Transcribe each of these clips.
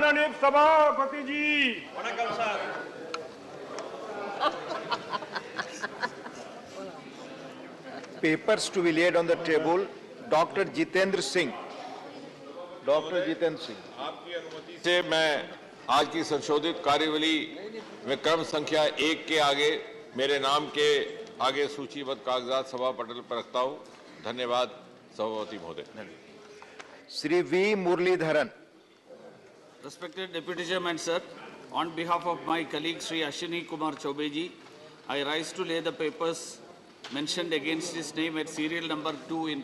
माननीय सभापति जी। वणक्कम sir. Papers to be laid on the table. Dr. Jitendra Singh. Doctor Jitendra Singh, आपकी अनुमति से मैं आज की संशोधित कार्यवली में क्रम संख्या 1 के आगे मेरे नाम के आगे सूचीबद्ध कागजात सभा पटल पर रखता हूं। धन्यवाद सभापति महोदय। Shri V Muraleedharan. Respected Deputy Chairman sir, on behalf of my colleague Sri Ashwini Kumar Choube ji, I rise to lay the papers mentioned against his name at serial number 2 in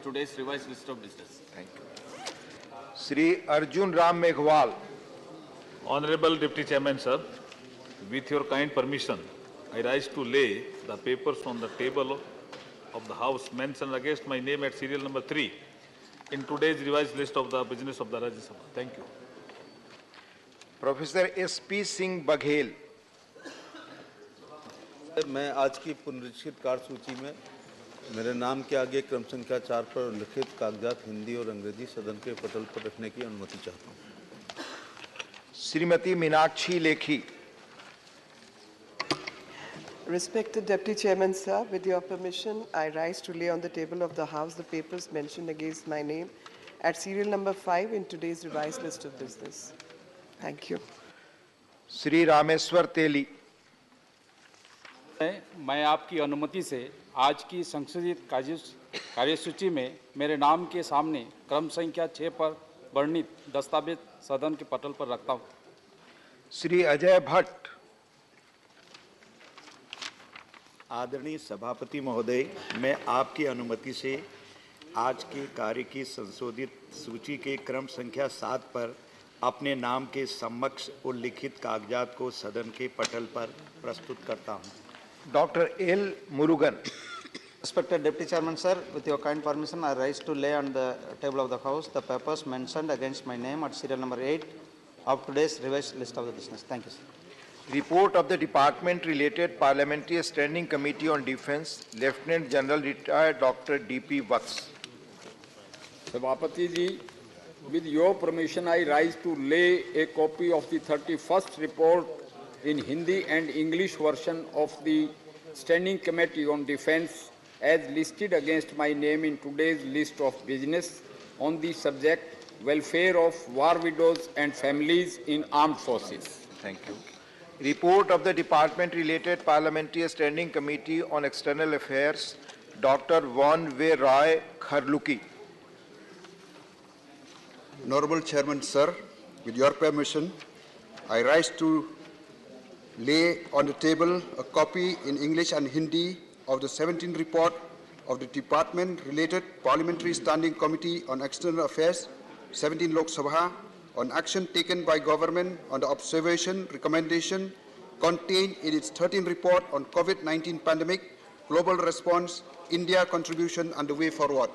today's revised list of business. Thank you. Shri Arjun Ram Meghwal. Honorable Deputy Chairman sir, with your kind permission, I rise to lay the papers on the table of the House mentioned against my name at serial number 3 in today's revised list of the business of the Rajya Sabha. Thank you. Professor SP Singh Baghel. मैं आज की पुनरीक्षित कार्यसूची में मेरे नाम के आगे क्रम संख्या 4 पर लिखित कागजात हिंदी और अंग्रेजी सदन के पटल पर रखने की अनुमति चाहता हूं। Shrimati Meenakshi Lekhi. Respected Deputy Chairman sir, with your permission, I rise to lay on the table of the House the papers mentioned against my name at serial number 5 in today's revised list of business. Thank you. Shri Rameswar तेली। मैं आपकी अनुमति से आज की संशोधित कार्यसूची में मेरे नाम के सामने क्रम संख्या 6 पर वर्णित दस्तावेज सदन के पटल पर रखता हूं। श्री अजय भट्ट। आदरणीय सभापति महोदय, मैं आपकी अनुमति से आज के कार्य की संशोधित सूची के क्रम संख्या 7 पर अपने नाम के समक्ष उल्लिखित कागजात को सदन के पटल पर प्रस्तुत करता हूं। Doctor L Murugan. Respected Deputy Chairman sir, with your kind permission, I rise to lay on the table of the House the papers mentioned against my name at serial number 8 of today's revised list of the business. Thank you, sir. Report of the Department Related Parliamentary Standing Committee on Defence, Lieutenant General Retired Dr. D.P. Vats. सभापति जी, with your permission, I rise to lay a copy of the 31st report in Hindi and English version of the Standing Committee on Defence as listed against my name in today's list of business on the subject welfare of war widows and families in armed forces. Thank you. Report of the Department Related Parliamentary Standing Committee on External Affairs, Dr. Von V. Roy Kharluki. Honorable Chairman sir, with your permission, I rise to lay on the table a copy in English and Hindi of the 17th report of the Department Related Parliamentary Standing Committee on External Affairs, 17 Lok Sabha, on action taken by government on the observation recommendation contained in its 13th report on COVID-19 pandemic, global response, India contribution and the way forward.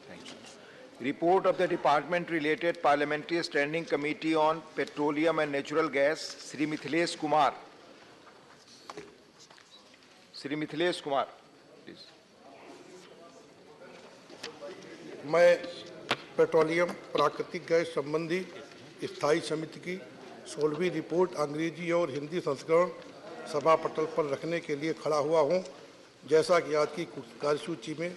Thank you. Report of the Department Related Parliamentary Standing Committee on Petroleum and Natural Gas, Sri Mithilesh Kumar. Shri Mithilesh Kumar, please. मैं petroleum प्राकृतिक gas संबंधी स्थायी समिति की 16वीं report अंग्रेजी और हिंदी संस्करण सभा पटल पर रखने के लिए खड़ा हुआ हूं। जैसा कि आज की कार्यसूची में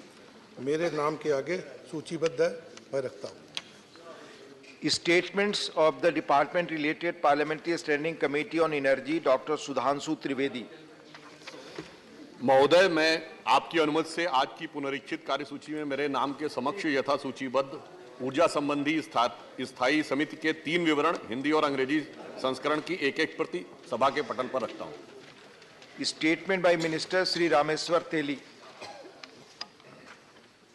मेरे नाम के आगे सूचीबद्ध है, मैं रखता हूं। Statements of the department related parliamentary standing committee on energy, doctor Sudhanshu Trivedi. महोदय, मैं आपकी अनुमति से आज की पुनरीक्षित कार्यसूची में मेरे नाम के समक्ष यथा सूचीबद्ध ऊर्जा संबंधी स्थायी समिति के 3 विवरण हिंदी और अंग्रेजी संस्करण की एक प्रति सभा के पटल पर रखता हूं। Statement by minister Shri Rameswar Teli.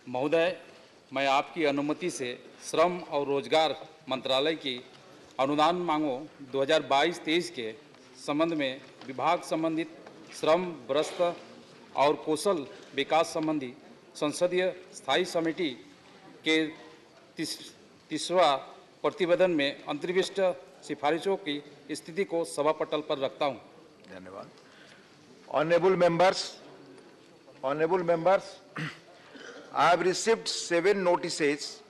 महोदय, मैं आपकी अनुमति से श्रम और रोजगार मंत्रालय की अनुदान मांगों 2022-23 के संबंध में विभाग संबंधित श्रम, भ्रष्ट और कौशल विकास संबंधी संसदीय स्थायी समिति के तीसरा प्रतिवेदन में अंतर्विष्ट सिफारिशों की स्थिति को सभा पटल पर रखता हूं। धन्यवाद। Honourable members, I have received 7 notices